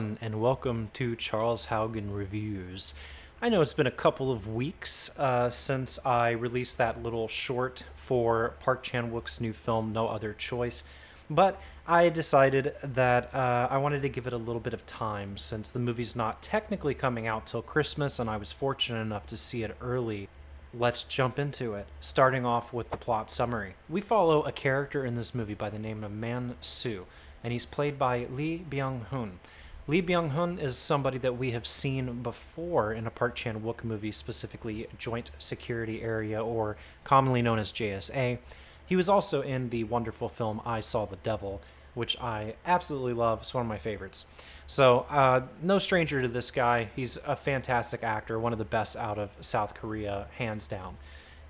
everyone, and welcome to Charles Haugen Reviews. I know it's been a couple of weeks since I released that little short for Park Chan-Wook's new film, No Other Choice, but I decided that I wanted to give it a little bit of time since the movie's not technically coming out till Christmas, and I was fortunate enough to see it early. Let's jump into it, starting off with the plot summary. We follow a character in this movie by the name of Man-Soo, and he's played by Lee Byung-hun. Lee Byung-hun is somebody that we have seen before in a Park Chan-Wook movie, specifically Joint Security Area, or commonly known as JSA. He was also in the wonderful film I Saw the Devil, which I absolutely love. It's one of my favorites. So, no stranger to this guy. He's a fantastic actor, one of the best out of South Korea, hands down.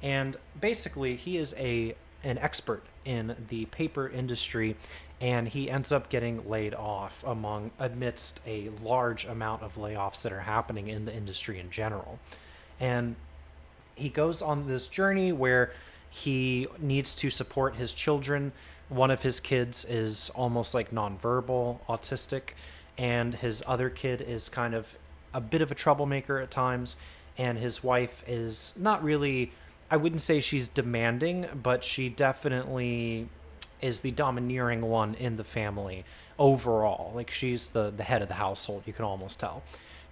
And basically, he is an expert in the paper industry, and he ends up getting laid off amidst a large amount of layoffs that are happening in the industry in general. And he goes on this journey where he needs to support his children. One of his kids is almost like nonverbal, autistic, and his other kid is kind of a bit of a troublemaker at times. And his wife is not really, I wouldn't say she's demanding, but she definitely is the domineering one in the family overall. Like, she's the head of the household, you can almost tell.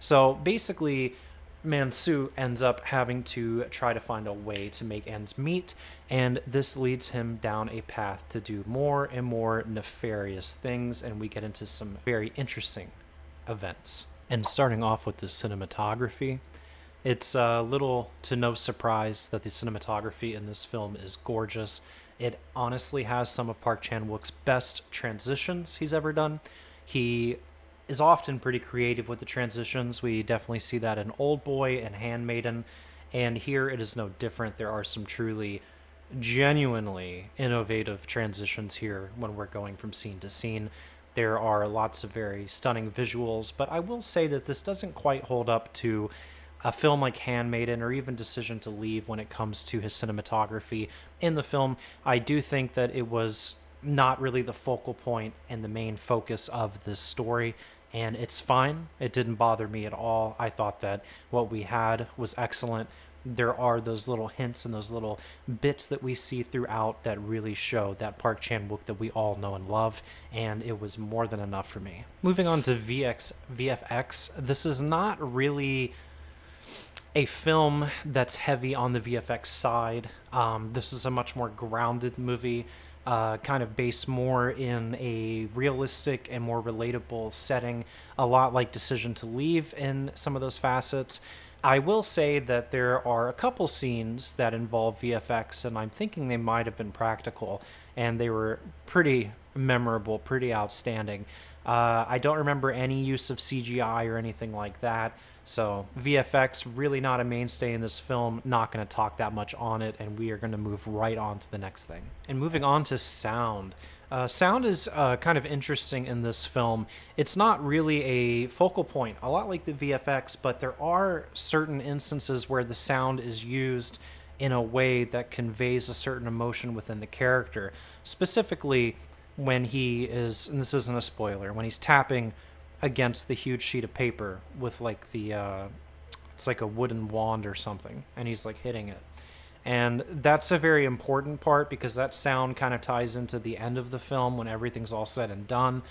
So basically, Man-Soo ends up having to try to find a way to make ends meet, and this leads him down a path to do more and more nefarious things, and we get into some very interesting events. And starting off with the cinematography, it's little to no surprise that the cinematography in this film is gorgeous. It honestly has some of Park Chan-Wook's best transitions he's ever done. He is often pretty creative with the transitions. We definitely see that in Old Boy and Handmaiden, and here it is no different. There are some truly, genuinely innovative transitions here when we're going from scene to scene. There are lots of very stunning visuals, but I will say that this doesn't quite hold up to a film like Handmaiden or even Decision to Leave when it comes to his cinematography in the film. I do think that it was not really the focal point and the main focus of this story, and it's fine. It didn't bother me at all. I thought that what we had was excellent. There are those little hints and those little bits that we see throughout that really show that Park Chan-Wook that we all know and love, and it was more than enough for me. Moving on to VFX, this is not really a film that's heavy on the VFX side. This is a much more grounded movie, kind of based more in a realistic and more relatable setting, a lot like Decision to Leave in some of those facets. I will say that there are a couple scenes that involve VFX, and I'm thinking they might have been practical, and they were pretty memorable, pretty outstanding. I don't remember any use of CGI or anything like that. So VFX, really not a mainstay in this film, not going to talk that much on it, and we are going to move right on to the next thing. And moving on to sound. Sound is kind of interesting in this film. It's not really a focal point, a lot like the VFX, but there are certain instances where the sound is used in a way that conveys a certain emotion within the character. Specifically, when he is, and this isn't a spoiler, when he's tapping against the huge sheet of paper with like it's like a wooden wand or something, and he's like hitting it. And that's a very important part because that sound kind of ties into the end of the film when everything's all said and done.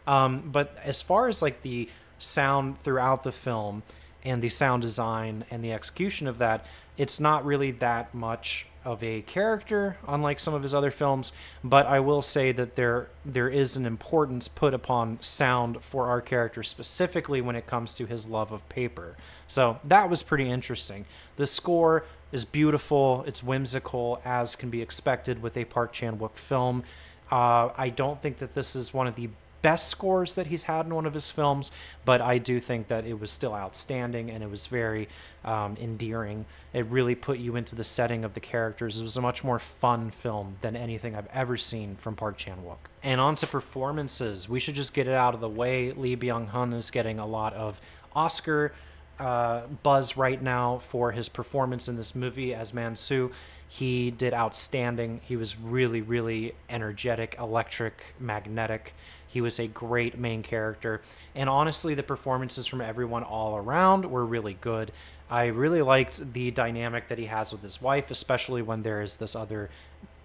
But as far as like the sound throughout the film and the sound design and the execution of that, it's not really that much of a character, unlike some of his other films, but I will say that there is an importance put upon sound for our character, specifically when it comes to his love of paper. So that was pretty interesting. The score is beautiful, it's whimsical, as can be expected with a Park Chan-Wook film. I don't think that this is one of the best scores that he's had in one of his films, but I do think that it was still outstanding, and it was very endearing. It really put you into the setting of the characters. It was a much more fun film than anything I've ever seen from Park Chan-Wook. And on to performances. We should just get it out of the way. Lee Byung-hun is getting a lot of Oscar buzz right now for his performance in this movie as Man-Soo. He did outstanding. He was really, really energetic, electric, magnetic. He was a great main character. And honestly, the performances from everyone all around were really good. I really liked the dynamic that he has with his wife, especially when there is this other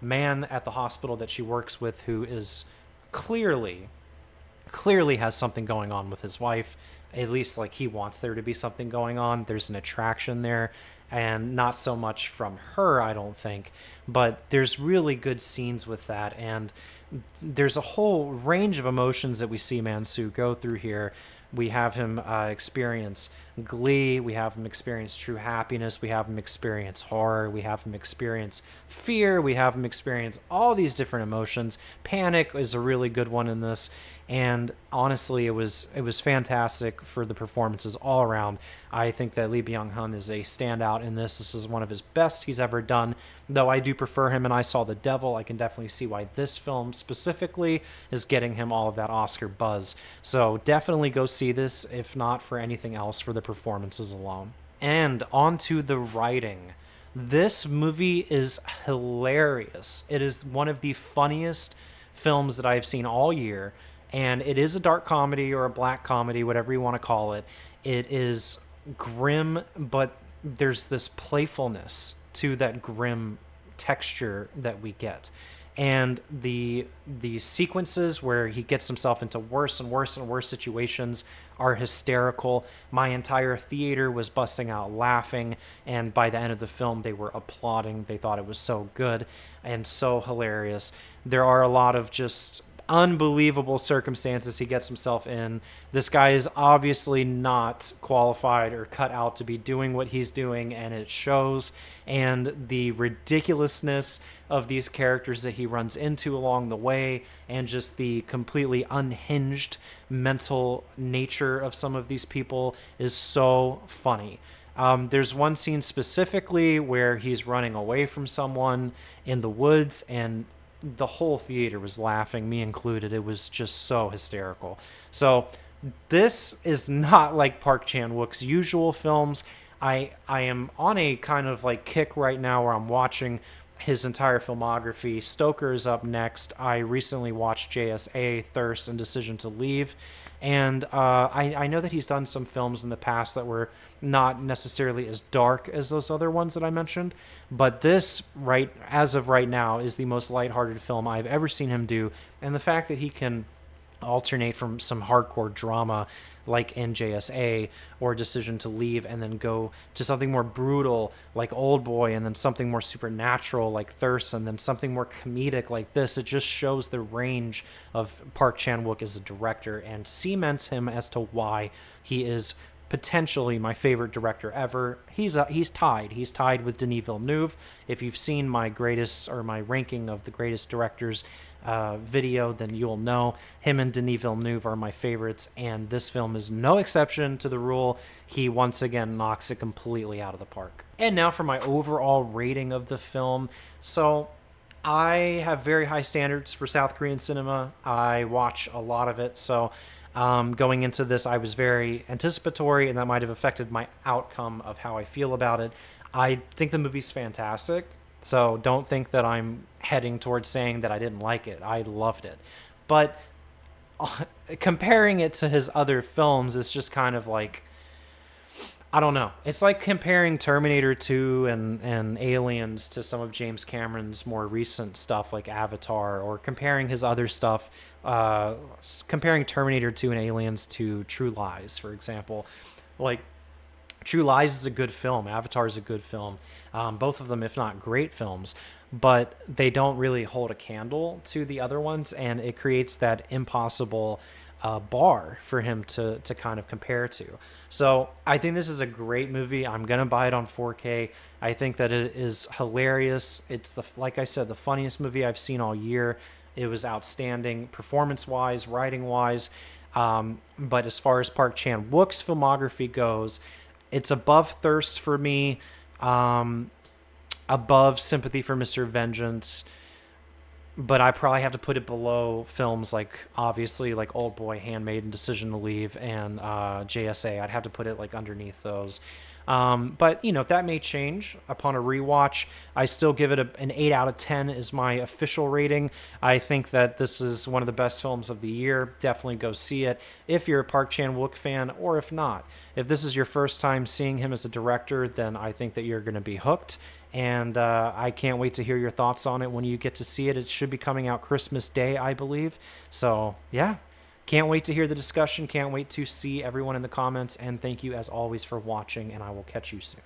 man at the hospital that she works with who is clearly clearly has something going on with his wife. At least like he wants there to be something going on. There's an attraction there, and not so much from her, I don't think, but there's really good scenes with that. And there's a whole range of emotions that we see Mansu go through here. We have him experience glee, we have him experience true happiness, we have him experience horror, we have him experience fear, we have him experience all these different emotions. Panic is a really good one in this, and honestly, it was fantastic for the performances all around. I think that Lee Byung-hun is a standout in this. This is one of his best he's ever done, though I do prefer him, and I Saw the Devil. I can definitely see why this film specifically is getting him all of that Oscar buzz. So definitely go see this, if not for anything else, for the performances alone. And on to the writing. This movie is hilarious. It is one of the funniest films that I've seen all year, and it is a dark comedy or a black comedy, whatever you want to call it. It is grim, but there's this playfulness to that grim texture that we get. And the sequences where he gets himself into worse and worse and worse situations are hysterical. My entire theater was busting out laughing, and by the end of the film they were applauding. They thought it was so good and so hilarious. There are a lot of just unbelievable circumstances he gets himself in. This guy is obviously not qualified or cut out to be doing what he's doing, and it shows. And the ridiculousness of these characters that he runs into along the way, and just the completely unhinged mental nature of some of these people is so funny. There's one scene specifically where he's running away from someone in the woods, and the whole theater was laughing, me included. It was just so hysterical. So this is not like Park Chan-wook's usual films. I am on a kind of like kick right now where I'm watching his entire filmography. Stoker is up next. I recently watched JSA, Thirst, and Decision to Leave. And I know that he's done some films in the past that were not necessarily as dark as those other ones that I mentioned. But this, right as of right now, is the most lighthearted film I've ever seen him do. And the fact that he can alternate from some hardcore drama like in JSA or Decision to Leave, and then go to something more brutal like Old Boy, and then something more supernatural like Thirst, and then something more comedic like this. It just shows the range of Park Chan-wook as a director and cements him as to why he is potentially my favorite director ever. He's tied with Denis Villeneuve. If you've seen my greatest, or my ranking of the greatest directors video, then you'll know him and Denis Villeneuve are my favorites, and this film is no exception to the rule. He once again knocks it completely out of the park. And now for my overall rating of the film. So I have very high standards for South Korean cinema. I watch a lot of it, so going into this, I was very anticipatory, and that might have affected my outcome of how I feel about it. I think the movie's fantastic, so don't think that I'm heading towards saying that I didn't like it. I loved it. But comparing it to his other films is just kind of like, I don't know. It's like comparing Terminator 2 and Aliens to some of James Cameron's more recent stuff like Avatar, or comparing his other stuff, comparing Terminator 2 and Aliens to True Lies, for example. Like, True Lies is a good film. Avatar is a good film. Both of them, if not great films, but they don't really hold a candle to the other ones, and it creates that impossible bar for him to kind of compare to. So I think this is a great movie. I'm gonna buy it on 4K. I think that it is hilarious. It's like I said, the funniest movie I've seen all year. It was outstanding performance-wise, writing-wise. But as far as Park Chan-wook's filmography goes, it's above Thirst for me, above Sympathy for Mr. Vengeance, but I probably have to put it below films like, obviously, like Old Boy, Handmaiden, Decision to Leave, and JSA. I'd have to put it like underneath those. But, that may change upon a rewatch. I still give it an 8 out of 10 is my official rating. I think that this is one of the best films of the year. Definitely go see it if you're a Park Chan-Wook fan, or if not. If this is your first time seeing him as a director, then I think that you're going to be hooked. And I can't wait to hear your thoughts on it when you get to see it. It should be coming out Christmas Day, I believe. So, yeah. Can't wait to hear the discussion. Can't wait to see everyone in the comments. And thank you, as always, for watching. And I will catch you soon.